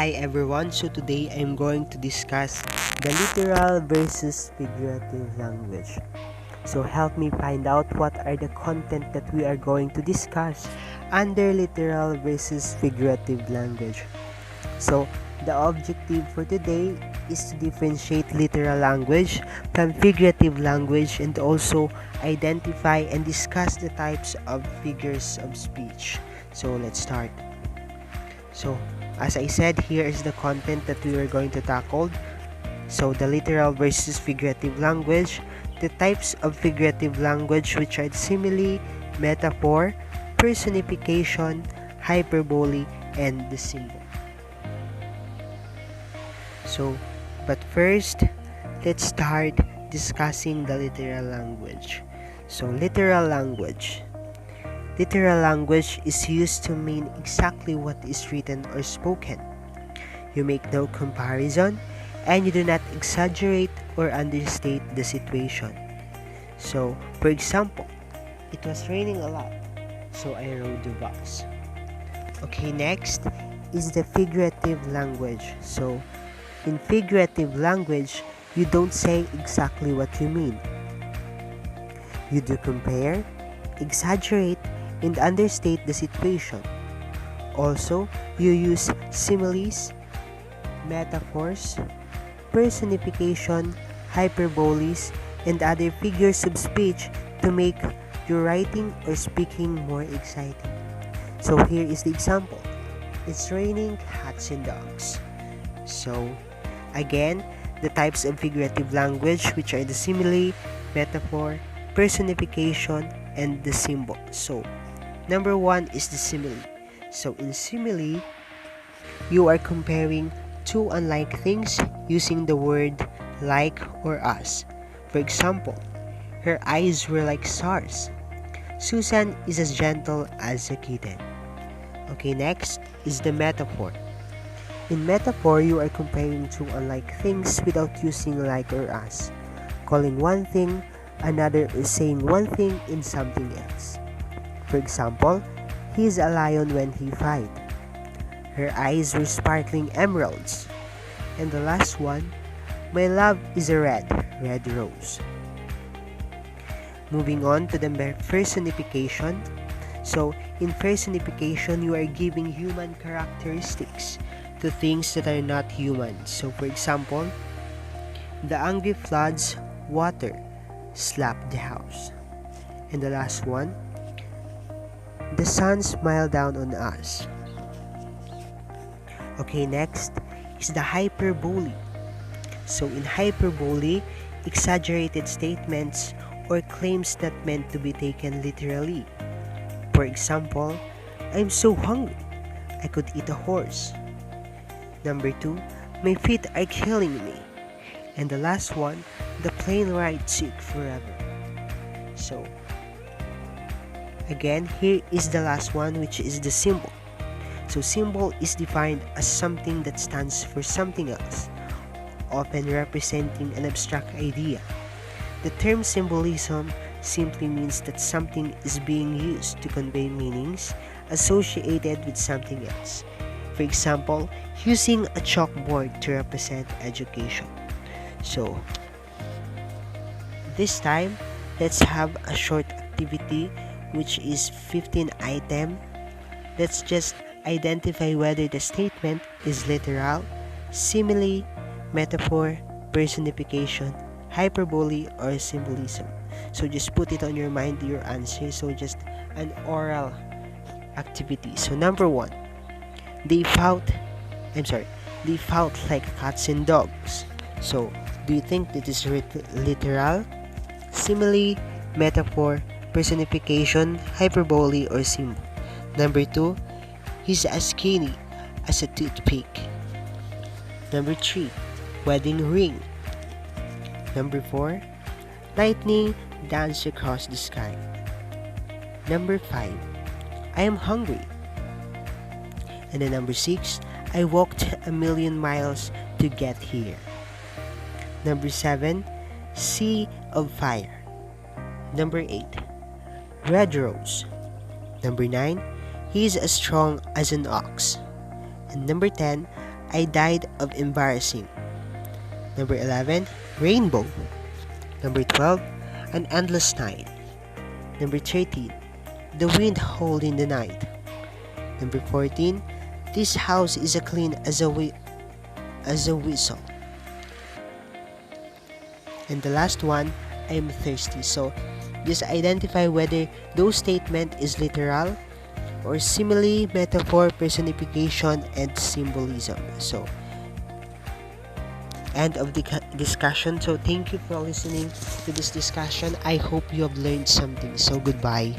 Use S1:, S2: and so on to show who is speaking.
S1: Hi everyone, so today I'm going to discuss the literal versus figurative language. So help me find out what are the content that we are going to discuss under literal versus figurative language. So the objective for today is to differentiate literal language from figurative language and also identify and discuss the types of figures of speech. So let's start. So as I said, here is the content that we are going to tackle. So the literal versus figurative language, the types of figurative language which are simile, metaphor, personification, hyperbole, and the symbol. So, but first, let's start discussing the literal language. So literal language. Literal language is used to mean exactly what is written or spoken. You make no comparison, and you do not exaggerate or understate the situation. So, for example, it was raining a lot, so I rode the bus. Okay, next is the figurative language. So, in figurative language, you don't say exactly what you mean. You do compare, exaggerate, and understate the situation. Also, you use similes, metaphors, personification, hyperboles, and other figures of speech to make your writing or speaking more exciting. So here is the example. It's raining cats and dogs. So again, the types of figurative language, which are the simile, metaphor, personification, and the symbol. So number one is the simile. So in simile, you are comparing two unlike things using the word like or as. For example, her eyes were like stars. Susan is as gentle as a kitten. Okay, next is the metaphor. In metaphor, you are comparing two unlike things without using like or as, calling one thing another or saying one thing in something else. For example, he is a lion when he fight. Her eyes were sparkling emeralds. And the last one, my love is a red rose. Moving on to the personification. So, in personification, you are giving human characteristics to things that are not human. So, for example, the angry floods water slapped the house. And the last one, the sun smiled down on us. Okay, next is the hyperbole. So in hyperbole, exaggerated statements or claims not meant to be taken literally. For example, I'm so hungry, I could eat a horse. Number 2, my feet are killing me. And the last one, the plane ride took forever. So again, here is the last one, which is the symbol. So symbol is defined as something that stands for something else, often representing an abstract idea. The term symbolism simply means that something is being used to convey meanings associated with something else. For example, using a chalkboard to represent education. So this time, let's have a short activity which is 15 item. Let's just identify whether the statement is literal, simile, metaphor, personification, hyperbole, or symbolism. So just put it on your mind, your answer. So just an oral activity. So number 1, they fought like cats and dogs. So do you think that is literal, simile, metaphor, personification, hyperbole, or symbol? Number 2, he's as skinny as a toothpick. Number 3, wedding ring. Number 4, lightning danced across the sky. Number 5, I am hungry. And then number 6, I walked a million miles to get here. Number 7, sea of fire. Number 8, red rose. Number 9, he is as strong as an ox. And number 10, I died of embarrassing. Number 11, rainbow. Number 12, an endless night. Number 13, the wind howled in the night. Number 14, this house is as clean as a whistle. And the last one, I'm thirsty. So just identify whether those statement is literal or simile, metaphor, personification, and symbolism. So end of the discussion. So thank you for listening to this discussion. I hope you have learned something. So goodbye.